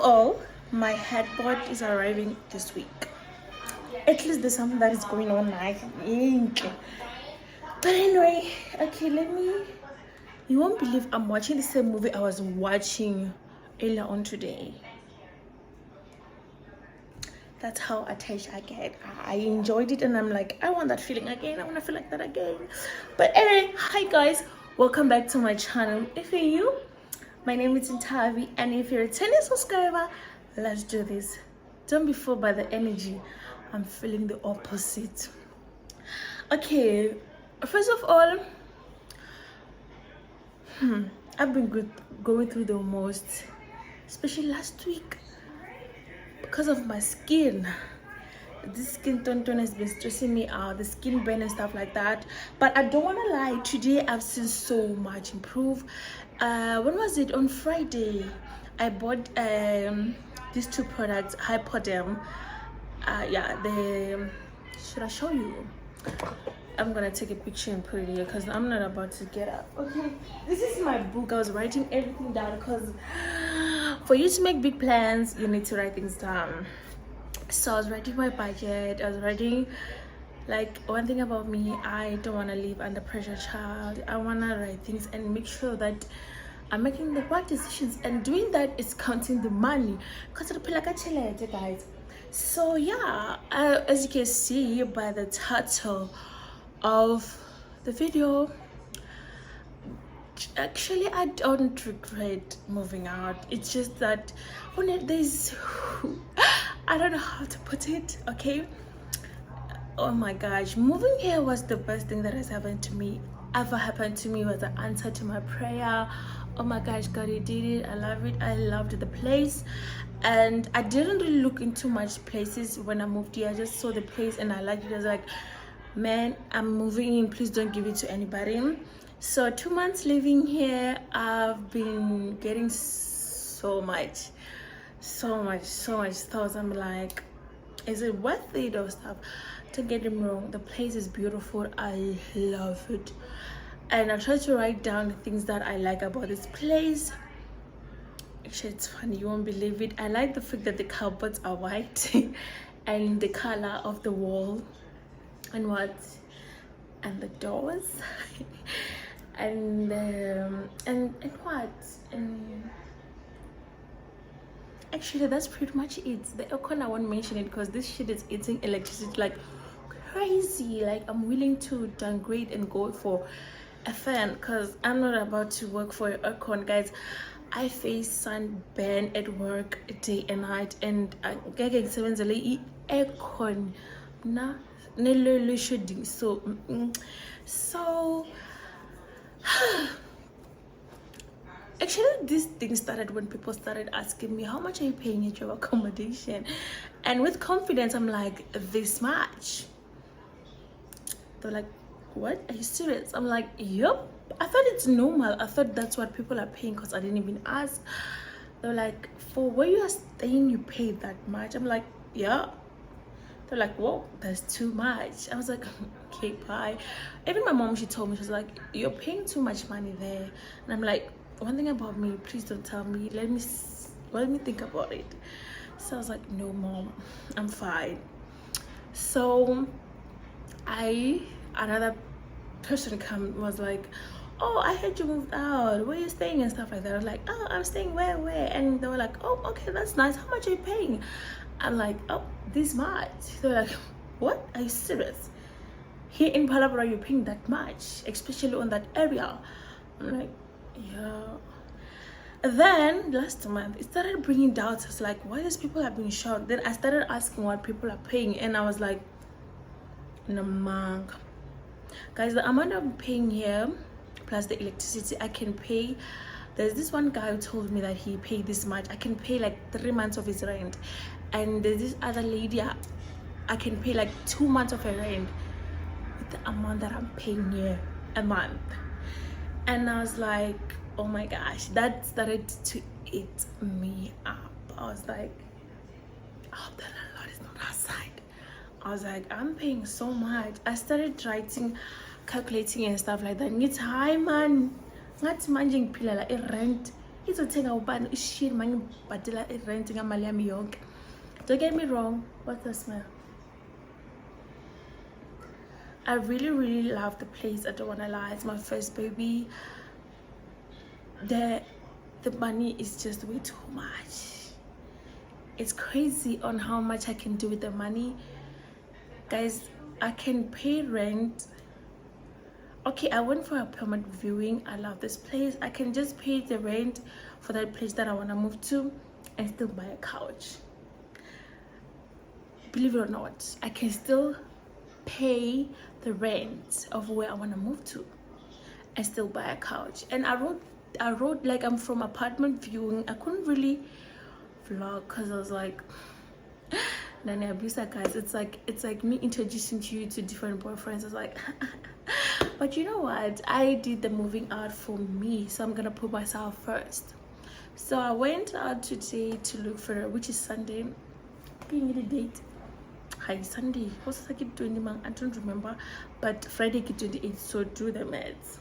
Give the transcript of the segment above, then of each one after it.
all, my headboard is arriving this week. At least there's something that is going on. I think. But anyway, okay, you won't believe I'm watching the same movie I was watching earlier on today. That's how attached I get. I enjoyed it and I'm like, I want that feeling again. I want to feel like that again. But anyway, hi guys. Welcome back to my channel. If you're new, my name is Ntavi, and if you're a returning subscriber, let's do this. Don't be fooled by the energy. I'm feeling the opposite. Okay, first of all, I've been going through the most, especially last week, because of my skin. This skin tone has been stressing me out, the skin burn and stuff like that. But I don't want to lie, today I've seen so much improve. When was it? On Friday I bought these two products, Hypoderm. Should I show you? I'm gonna take a picture and put it here because I'm not about to get up. Okay, this is my book. I was writing everything down because for you to make big plans, you need to write things down. So I was writing my budget. I was writing, like, one thing about me, I don't want to live under pressure, child. I want to write things and make sure that I'm making the right decisions, and doing that is counting the money because guys. So yeah, as you can see by the title of the video, actually I don't regret moving out. It's just that when there's I don't know how to put it. Okay, oh my gosh, moving here was the best thing that has happened to me, ever happened to me. Was an answer to my prayer. Oh my gosh, God, you did it. I love it. I loved the place, and I didn't really look into much places when I moved here. I just saw the place and I liked it. I was like, man, I'm moving in, please don't give it to anybody. So 2 months living here, I've been getting so much thoughts. I'm like, is it worth it or stuff? Don't get me wrong, the place is beautiful. I love it, and I try to write down the things that I like about this place. Actually, it's funny, you won't believe it. I like the fact that the cupboards are white and the color of the wall and the doors and actually that's pretty much it. The aircon, I won't mention it because this shit is eating electricity like crazy. Like, I'm willing to downgrade and go for a fan because I'm not about to work for an aircon, guys. I face sunburn at work day and night, and I get aircon na so actually this thing started when people started asking me, how much are you paying at your accommodation? And with confidence I'm like, this much. They're like, what, are you serious? I'm like, yep. I thought it's normal. I thought that's what people are paying because I didn't even ask. They're like, for where you are staying you pay that much? I'm like, yeah. They're like, whoa, that's too much. I was like, okay, bye. Even my mom, she told me, she was like, you're paying too much money there. And I'm like, one thing about me, please don't tell me, let me think about it. So I was like, no mom, I'm fine. So another person was like, oh, I heard you moved out, where are you staying and stuff like that. I was like, oh, I'm staying where? And they were like, oh, okay, that's nice, how much are you paying? I'm like, oh, this much. They're like, what, are you serious? Here in Palabra you're paying that much, especially on that area? I'm like, yeah. Then last month it started bringing doubts. I was like, why these people are being shocked? Then I started asking what people are paying, and I was like, namang guys, the amount I'm paying here plus the electricity I can pay. There's this one guy who told me that he paid this much. I can pay like 3 months of his rent, and there's this other lady I can pay like 2 months of her rent with the amount that I'm paying here a month. And I was like, oh my gosh, that started to eat me up. I was like, I hope the landlord is not outside. I was like, I'm paying so much. I started calculating and stuff like that. It's high, man. Not managing pillar rent izothenga ubani ishini mangibhadela irent ngamali yami yonke. Don't get me wrong, what's the smell? I really love the place. I don't want to lie, it's my first baby. The money is just way too much. It's crazy on how much I can do with the money, guys. I can pay rent. Okay, I went for a permanent viewing. I love this place. I can just pay the rent for that place that I want to move to and still buy a couch. Believe it or not, I can still pay the rent of where I want to move to and still buy a couch. And I wrote like I'm from apartment viewing. I couldn't really vlog because I was like, Nani Abusa, guys, it's like me introducing to you to different boyfriends. It's like but you know what, I did the moving out for me, so I'm gonna put myself first. So I went out today to look for her, which is Sunday. Being the date, hi, Sunday, what's like 20 man, I don't remember, but Friday 28th, so do the maths.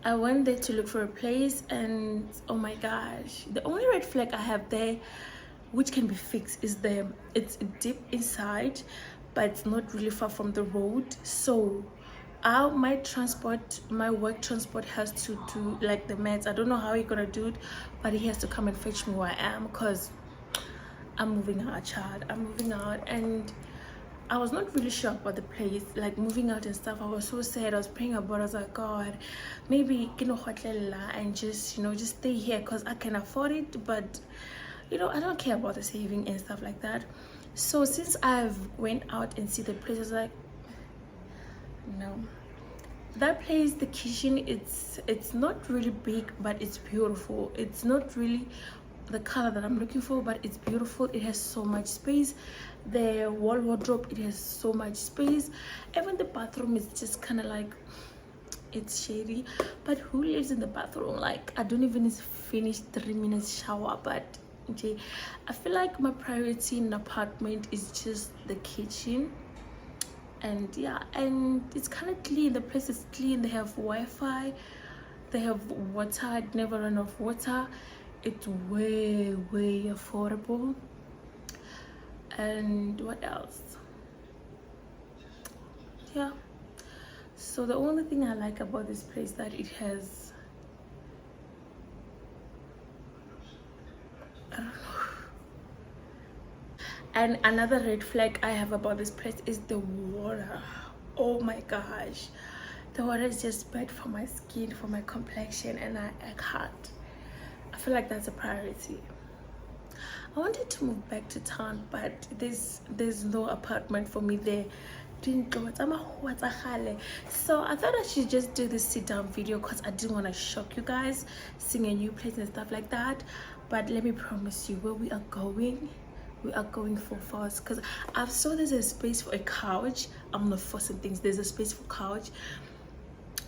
I went there to look for a place, and oh my gosh, the only red flag I have there, which can be fixed, is it's deep inside, but it's not really far from the road. So my work transport has to do like the meds. I don't know how he's gonna do it, but he has to come and fetch me where I am because I'm moving out, child. I'm moving out, and I was not really sure about the place, like moving out and stuff. I was so sad. I was praying about it. I was like, God, maybe and just just stay here because I can afford it, but I don't care about the saving and stuff like that. So since I've went out and see the place, I was like, no, that place, the kitchen, it's not really big, but it's beautiful. It's not really the color that I'm looking for, but it's beautiful. It has so much space. The wall wardrobe, it has so much space. Even the bathroom is just kind of like, it's shady, but who lives in the bathroom? Like, I don't even finish 3 minutes shower. But okay, I feel like my priority in an apartment is just the kitchen. And yeah, and it's kind of clean. The place is clean. They have Wi-Fi, they have water. It never run off water. It's way affordable. And what else? Yeah, so the only thing I like about this place that it has, I don't know. And another red flag I have about this place is the water. Oh my gosh, the water is just bad for my skin, for my complexion, and I can't. I feel like that's a priority. I wanted to move back to town, but there's no apartment for me there. So I thought I should just do this sit down video because I didn't want to shock you guys seeing a new place and stuff like that. But let me promise you, where we are going for fast, because I've saw there's a space for a couch. I'm not forcing things. There's a space for couch.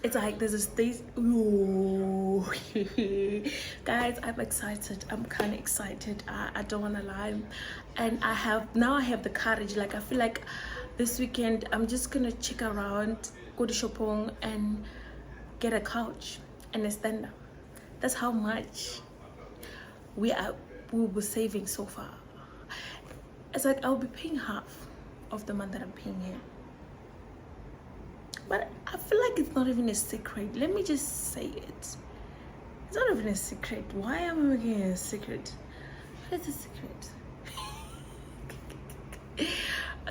It's like there's a space. Ooh. Guys, I'm excited. I'm kind of excited. I don't want to lie. And I have the courage. Like, I feel like this weekend I'm just gonna check around, go to Shopong and get a couch and a stand-up. That's how much we were saving so far. It's like I'll be paying half of the month that I'm paying here. But I feel like it's not even a secret. Let me just say it. It's not even a secret. Why am I making it a secret? But it's a secret.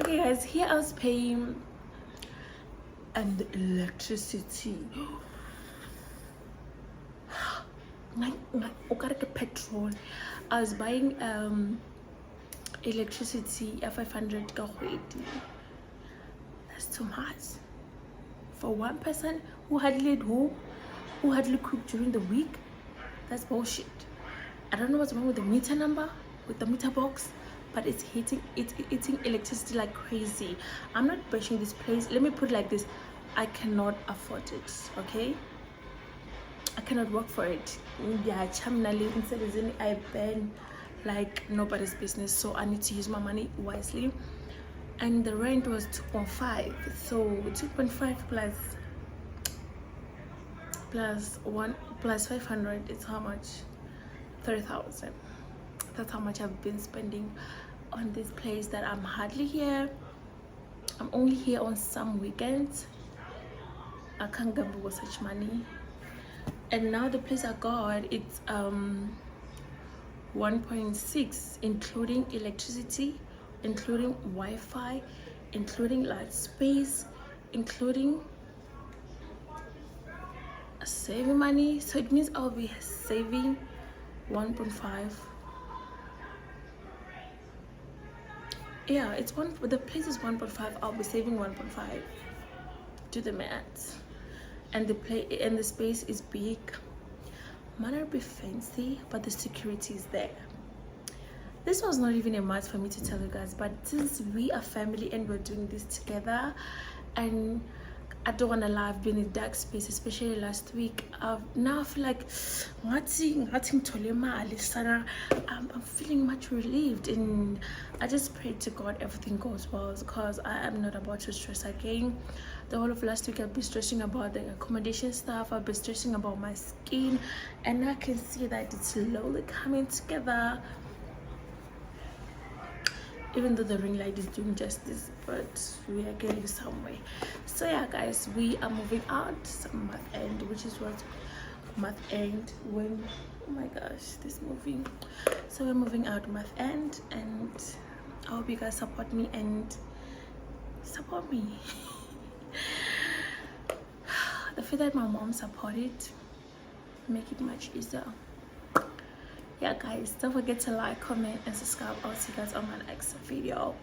Okay, guys, here I was paying and electricity. Petrol. I was buying electricity at 500. That's too much for one person who hardly cook during the week. That's bullshit. I don't know what's wrong with the meter number, with the meter box, but it's eating electricity like crazy. I'm not bashing this place. Let me put it like this: I cannot afford it. Okay, I cannot work for it. Yeah, I burn like nobody's business, so I need to use my money wisely. And the rent was 2.5, so 2.5 plus plus 1 plus 500 is how much? 30,000. That's how much I've been spending on this place that I'm hardly here. I'm only here on some weekends. I can't gamble with such money. And now the place I got, it's 1.6, including electricity, including Wi-Fi, including light space, including saving money. So it means I'll be saving 1.5. Yeah, it's one. The place is 1.5. I'll be saving 1.5. Do the math. And the space is big. Might not be fancy, but the security is there. This was not even a must for me to tell you guys, but since we are family and we're doing this together, and I don't want to lie, I've been in dark space, especially last week. Now I feel like I'm feeling much relieved, and I just pray to God everything goes well, because I am not about to stress again. The whole of last week I've been stressing about the accommodation stuff, I've been stressing about my skin, and I can see that it's slowly coming together, even though the ring light is doing justice, but we are getting somewhere. So yeah guys, we are moving out some month end, which is what month end when, oh my gosh, this moving. So we're moving out month end, and I hope you guys support me and support me. The fact that my mom supported make it much easier. Yeah guys, don't forget to like, comment and subscribe. I'll see you guys on my next video.